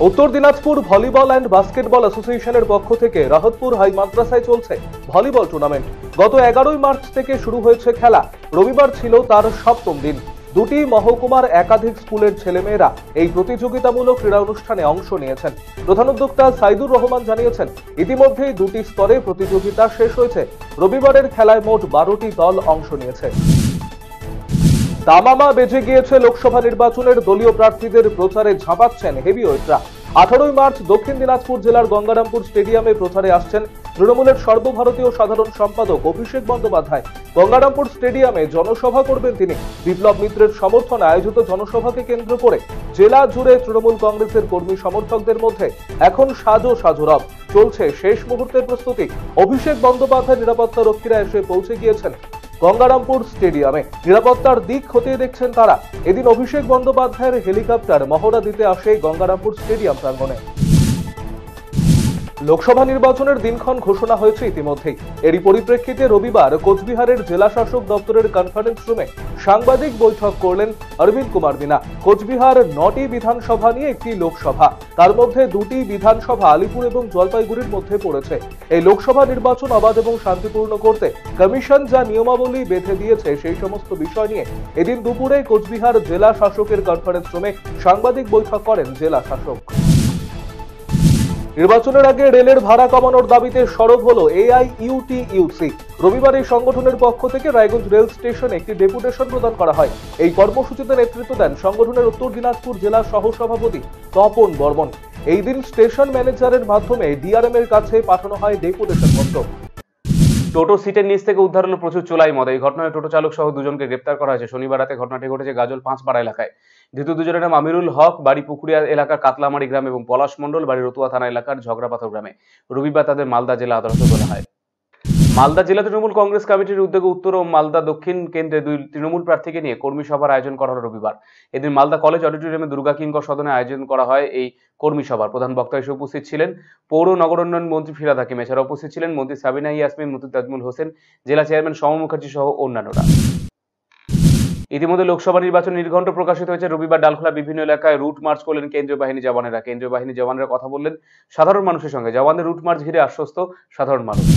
উত্তর Dinajpur volleyball and basketball অ্যাসোসিয়েশনের পক্ষ থেকে রাহতপুর হাই মাদ্রাসায় চলছে ভলিবল টুর্নামেন্ট। গত 11 মার্চ থেকে শুরু হয়েছে খেলা। রবিবার ছিল তার সপ্তম দিন। দুটি মহকুমার একাধিক স্কুলের ছেলেমেয়েরা এই প্রতিযোগিতামূলক ক্রীড়া অনুষ্ঠানে অংশ নিয়েছেন। প্রধান উদ্যোক্তা সাইদুর রহমান জানিয়েছেন, ইতিমধ্যেই দুটি স্তরে প্রতিযোগিতা শেষ হয়েছে। রবিবারের খেলায় মোট 12টি দল অংশ নিয়েছে। দামামা বেজে গিয়েছে লোকসভা নির্বাচনের। দলীয় প্রার্থীদের প্রচারে ঝাঁপাচ্ছেন হেভিওয়েটরা। 18 মার্চ দক্ষিণ দিনাজপুর জেলার গঙ্গারামপুর স্টেডিয়ামে প্রচারে আসছেন তৃণমূলের সর্বভারতীয় সাধারণ সম্পাদক অভিষেক বন্দ্যোপাধ্যায়। গঙ্গারামপুর স্টেডিয়ামে জনসভা করবেন তিনি। বিপ্লব মিত্রের সমর্থনে আয়োজিত জনসভাকে কেন্দ্র করে জেলা জুড়ে তৃণমূল কংগ্রেসের কর্মী সমর্থকদের মধ্যে এখন সাজো রব। চলছে শেষ মুহূর্তের প্রস্তুতি। অভিষেক বন্দ্যোপাধ্যায় নিরাপত্তা রক্ষীরা এসে পৌঁছে গিয়েছেন গঙ্গারামপুর স্টেডিয়ামে। নিরাপত্তার দিক খতিয়ে দেখছেন তারা। এদিন অভিষেক বন্দ্যোপাধ্যায়ের হেলিকপ্টার মহড়া দিতে আসে গঙ্গারামপুর স্টেডিয়াম প্রাঙ্গণে। লোকসভা নির্বাচনের দিনক্ষণ ঘোষণা হয়েছে ইতিমধ্যেই। এরই পরিপ্রেক্ষিতে রবিবার কোচবিহারের জেলা শাসক দপ্তরের কনফারেন্স রুমে সাংবাদিক বৈঠক করলেন অরবিন্দ কুমার মিনা। কোচবিহার 9টি বিধানসভা নিয়ে একটি লোকসভা, তার মধ্যে 2টি বিধানসভা আলিপুর এবং জলপাইগুড়ির মধ্যে পড়েছে। এই লোকসভা নির্বাচন অবাধ এবং শান্তিপূর্ণ করতে কমিশন যা নিয়মাবলী বেঁধে দিয়েছে সেই সমস্ত বিষয় নিয়ে এদিন দুপুরে কোচবিহার জেলা শাসকের কনফারেন্স রুমে সাংবাদিক বৈঠক করেন জেলা শাসক। নির্বাচনের আগে রেলের ভাড়া কমানোর দাবিতে সরব হলো AIUTUC। রবিবার এই সংগঠনের পক্ষ থেকে রায়গঞ্জ রেল স্টেশনে একটি ডেপুটেশন প্রদান করা হয়। এই কর্মসূচিতে নেতৃত্ব দেন সংগঠনের উত্তর দিনাজপুর জেলা সহসভাপতি তপন বর্মন। এই দিন স্টেশন ম্যানেজারের মাধ্যমে DRM এর কাছে পাঠানো হয় ডেপুটেশন পত্র। টোটো সিটের নিচ থেকে উদ্ধার হলো প্রচুর চোলাই মদ। এই ঘটনায় টোটো চালক সহ দুজনকে গ্রেপ্তার করা হয়েছে। শনিবার রাতে ঘটনাটি ঘটেছে গাজল 5পাড়া এলাকায়। ধৃত দুজনের নাম আমিরুল হক, বাড়ি পুকুরিয়া এলাকার কাতলামারি গ্রাম, এবং পলাশ মণ্ডল, বাড়ি রতুয়া থানা এলাকার ঝগড়াপাথর গ্রামে। রবিবার তাদের মালদা জেলা আদালতে তোলা হয়। মালদা জেলা তৃণমূল কংগ্রেস কমিটির উদ্যোগে উত্তর ও মালদা দক্ষিণ কেন্দ্রে 2 তৃণমূল প্রার্থীকে নিয়ে কর্মী সভার আয়োজন করা হলো রবিবার। এদিন মালদা কলেজ অডিটোরিয়ামে দুর্গা কিঙ্কর সদনে আয়োজন করা হয় এই কর্মী সভার। প্রধান বক্তা হিসেবে উপস্থিত ছিলেন পৌর নগরোন্নয়ন মন্ত্রী ফিরহাদ হাকিম। এছাড়া উপস্থিত ছিলেন মন্ত্রী সাবিনা ইয়াসমিন, মন্ত্রী তাজমুল হোসেন, জেলা চেয়ারম্যান সৌম মুখার্জি সহ অন্যান্যরা। ইতিমধ্যে লোকসভা নির্বাচন নির্ঘণ্ট প্রকাশিত হয়েছে। রবিবার ডালখোলা বিভিন্ন এলাকায় রুট মার্চ করলেন কেন্দ্রীয় বাহিনী জওয়ানেরা। কেন্দ্রীয় বাহিনী জওয়ানরা কথা বললেন সাধারণ মানুষের সঙ্গে। জওয়ানদের রুট মার্চ ঘিরে আশ্বস্ত সাধারণ মানুষ।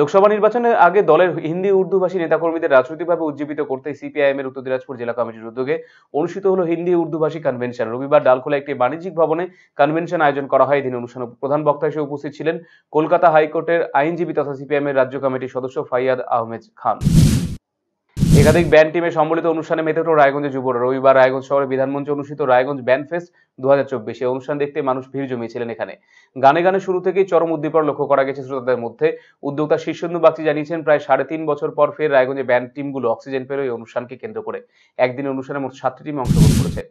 লোকসভা নির্বাচনের আগে দলের হিন্দি উর্দুভাষী নেতাকর্মীদের রাজনৈতিকভাবে উজ্জীবিত করতে CPIM এর উত্তর দিনাজপুর জেলা কমিটির উদ্যোগে অনুষ্ঠিত হলো হিন্দি উর্দুভাষী কনভেনশন। রবিবার ডালখোলা একটি বাণিজ্যিক ভবনে কনভেনশন আয়োজন করা হয়। এদিন অনুষ্ঠানে প্রধান বক্তা হিসেবে উপস্থিত ছিলেন কলকাতা হাইকোর্টের আইনজীবী তথা CPIM এর রাজ্য কমিটির সদস্য ফাইয়াদ আহমেদ খান। একাধিক ব্যান্ড টিমের সম্মিলিত অনুষ্ঠানে মেতে উঠল রায়গঞ্জের যুবরা। রবিবার রায়গঞ্জ শহরে বিধানমঞ্চে অনুষ্ঠিত রায়গঞ্জ ব্যান্ড ফেস্ট 2024। এই অনুষ্ঠান দেখতে মানুষ ভিড় জমিয়েছিলেন এখানে। গানে গানে শুরু থেকেই চরম উদ্দীপনা লক্ষ্য করা গেছে শ্রোতাদের মধ্যে। উদ্যোক্তা শীর্ষেন্দু বাগচি জানিয়েছেন, প্রায় 3.5 বছর পর ফের রায়গঞ্জে ব্যান্ড টিমগুলো অক্সিজেন পেল এই অনুষ্ঠানকে কেন্দ্র করে। একদিনের অনুষ্ঠানে মোট 7টি টিম অংশগ্রহণ করেছে।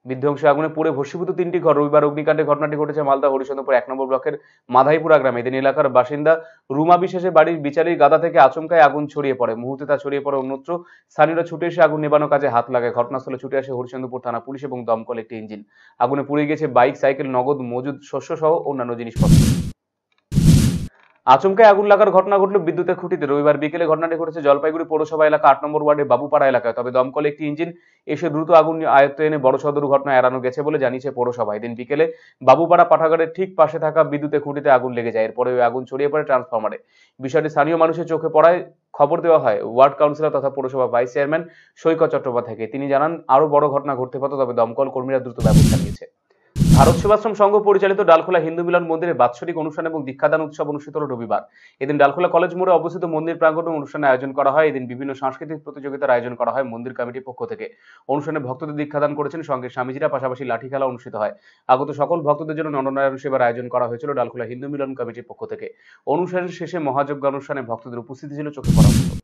বিধ্বংসী আগুনে পুড়ে ভস্মীভূত 3টি ঘর। রবিবার অগ্নিকাণ্ডের ঘটনাটি ঘটেছে মালদা হরিচন্দ্রপুর 1 নম্বর ব্লকের মাধাইপুরা গ্রামে। এদিন এলাকার বাসিন্দা রুমা বিশ্বাসের বাড়ির বিচারির গাদা থেকে আচমকায় আগুন ছড়িয়ে পড়ে। মুহূর্তে তা ছড়িয়ে পড়ে অন্যত্র। স্থানীয়রা ছুটে এসে আগুন নেভানোর কাজে হাত লাগায়। ঘটনাস্থলে ছুটে আসে হরিচন্দ্রপুর থানা পুলিশ এবং দমকল একটি ইঞ্জিন। আগুনে পুড়ে গেছে বাইক, সাইকেল, নগদ, মজুদ শস্য সহ অন্যান্য জিনিসপত্র। আচমকায় আগুন লাগার ঘটনা ঘটল বিদ্যুতের খুঁটিতে। রবিবার বিকেলে ঘটনাটি ঘটেছে জলপাইগুড়ি পৌরসভা এলাকা 8 নম্বর ওয়ার্ডের বাবুপাড়া এলাকায়। তবে দমকল একটি ইঞ্জিন এসে দ্রুত আগুন আয়ত্তে এনে বড়সড় দুর্ঘটনা এড়ানো গেছে বলে জানিয়েছে পৌরসভা। এদিন বিকেলে বাবুপাড়া পাঠাগারের ঠিক পাশে থাকা বিদ্যুতের খুঁটিতে আগুন লেগে যায়। এরপরে ওই আগুন ছড়িয়ে পড়ে ট্রান্সফরমারে। বিষয়টি স্থানীয় মানুষের চোখে পড়ায় খবর দেওয়া হয় ওয়ার্ড কাউন্সিলর তথা পৌরসভা ভাইস চেয়ারম্যান সৈকত চট্টোপাধ্যায়কে। তিনি জানান আরো বড় ঘটনা ঘটতে পারত, তবে দমকল কর্মীরা দ্রুত ব্যবস্থা নিয়েছে। ভারত সেবাশ্রম সংঘ পরিচালিত ডালখোলা হিন্দু মিলন মন্দিরে বাৎসরিক অনুষ্ঠান এবং দীক্ষাদান উৎসব অনুষ্ঠিত হল রবিবার। এদিন ডালখোলা কলেজ মোড়ে অবস্থিত মন্দির প্রাঙ্গণে অনুষ্ঠানের আয়োজন করা হয়। এদিন বিভিন্ন সাংস্কৃতিক প্রতিযোগিতার আয়োজন করা হয় মন্দির কমিটির পক্ষ থেকে। অনুষ্ঠানে ভক্তদের দীক্ষাদান করেছেন সঙ্গে স্বামীজিরা, পাশাপাশি লাঠি খেলা অনুষ্ঠিত হয়। আগত সকল ভক্তদের জন্য নরনারায়ণ সেবার আয়োজন করা হয়েছিল ডালখোলা হিন্দু মিলন কমিটির পক্ষ থেকে। অনুষ্ঠানের শেষে মহাযজ্ঞ অনুষ্ঠানে ভক্তদের উপস্থিতি ছিল চোখে পড়ার মতো।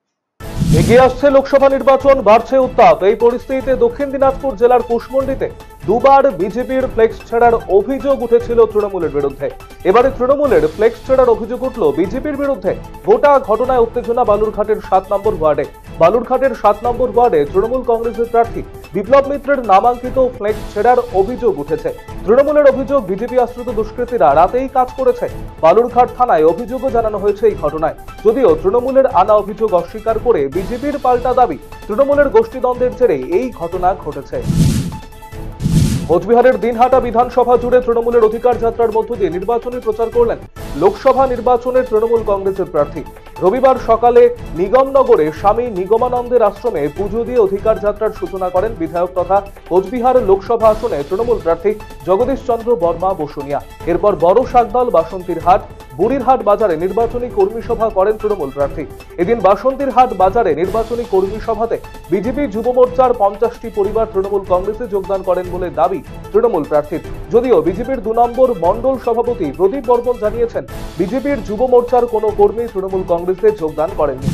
এগিয়ে আসছে লোকসভা নির্বাচন, বাড়ছে উত্তাপ। এই পরিস্থিতিতে দক্ষিণ দিনাজপুর জেলার কুশমন্ডিতে দুবার বিজেপির ফ্লেক্স ছেড়ার অভিযোগ উঠেছিল তৃণমূলের বিরুদ্ধে। এবারে তৃণমূলের ফ্লেক্স ছেড়ার অভিযোগ উঠল বিজেপির বিরুদ্ধে। গোটা ঘটনায় উত্তেজনা বালুরঘাটের 7 নম্বর ওয়ার্ডে। বালুরঘাটের 7 নম্বর ওয়ার্ডে তৃণমূল কংগ্রেসের প্রার্থী বিপ্লব মিত্রের নামাঙ্কিত ফ্লেক্স ছেড়ার অভিযোগ উঠেছে। তৃণমূলের অভিযোগ, বিজেপি আশ্রিত দুষ্কৃতীরা রাতেই কাজ করেছে। বালুরঘাট থানায় অভিযোগও জানানো হয়েছে এই ঘটনায়। যদিও তৃণমূলের আনা অভিযোগ অস্বীকার করে বিজেপির পাল্টা দাবি তৃণমূলের গোষ্ঠীদ্বন্দ্বের জেরে এই ঘটনা ঘটেছে। কোচবিহারের দিনহাটা বিধানসভা জুড়ে তৃণমূলের অধিকার যাত্রার মধ্য দিয়ে নির্বাচনী প্রচার করলেন লোকসভা নির্বাচনের তৃণমূল কংগ্রেসের প্রার্থী। রবিবার সকালে নিগমনগরে স্বামী নিগমানন্দের আশ্রমে পুজো দিয়ে অধিকার যাত্রার সূচনা করেন বিধায়ক তথা কোচবিহার লোকসভা আসনে তৃণমূল প্রার্থী জগদীশ চন্দ্র বর্মা বসুনিয়া। এরপর বড় শাকদল বাসন্তীর হাট বুড়িরহাট বাজারে নির্বাচনী কর্মী সভা করেন তৃণমূল প্রার্থী। এদিন বাসন্তীর হাট বাজারে নির্বাচনী কর্মী সভাতে বিজেপি যুব মোর্চার 50টি পরিবার তৃণমূল কংগ্রেসে যোগদান করেন বলে দাবি তৃণমূল প্রার্থীর। যদিও বিজেপির 2 নম্বর মণ্ডল সভাপতি প্রদীপ বর্মন জানিয়েছেন, বিজেপির যুব মোর্চার কোনো কর্মী তৃণমূল কংগ্রেসে যোগদান করেননি।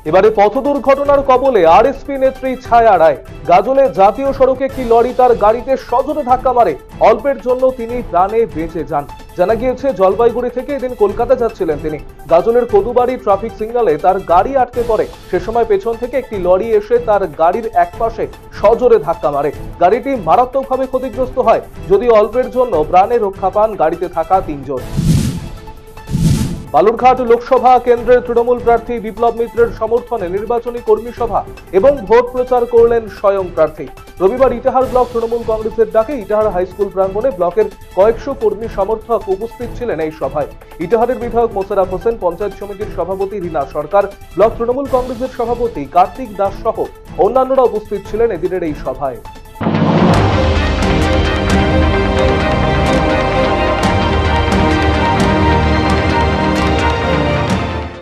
এবারে পথ দুর্ঘটনার কবলে আরএসপি নেত্রী ছায়া রায়। গাজলে জাতীয় সড়কে একটি লরি তার গাড়িতে সজোরে ধাক্কা মারে, অল্পের জন্য তিনি প্রাণে বেঁচে যান। জানা গিয়েছে, জলপাইগুড়ি থেকে এদিন কলকাতা যাচ্ছিলেন তিনি। গাজলের কদুবাড়ি ট্রাফিক সিগন্যালে তার গাড়ি আটকে পড়ে। সে সময় পেছন থেকে একটি লরি এসে তার গাড়ির একপাশে সজোরে ধাক্কা মারে। গাড়িটি মারাত্মকভাবে ক্ষতিগ্রস্ত হয়, যদিও অল্পের জন্য প্রাণে রক্ষা পান গাড়িতে থাকা 3 জন। বালুরঘাট লোকসভা কেন্দ্রের তৃণমূল প্রার্থী বিপ্লব মিত্রের সমর্থনে নির্বাচনী কর্মী সভা এবং ভোট প্রচার করলেন স্বয়ং প্রার্থী। রবিবার ইটাহার ব্লক তৃণমূল কংগ্রেসের ডাকে ইটাহার হাইস্কুল প্রাঙ্গণে ব্লকের কয়েকশো কর্মী সমর্থক উপস্থিত ছিলেন এই সভায়। ইটাহারের বিধায়ক মোশাররফ হোসেন, পঞ্চায়েত সমিতির সভাপতি রীনা সরকার, ব্লক তৃণমূল কংগ্রেসের সভাপতি কার্তিক দাস সহ অন্যান্যরা উপস্থিত ছিলেন এদিনের এই সভায়।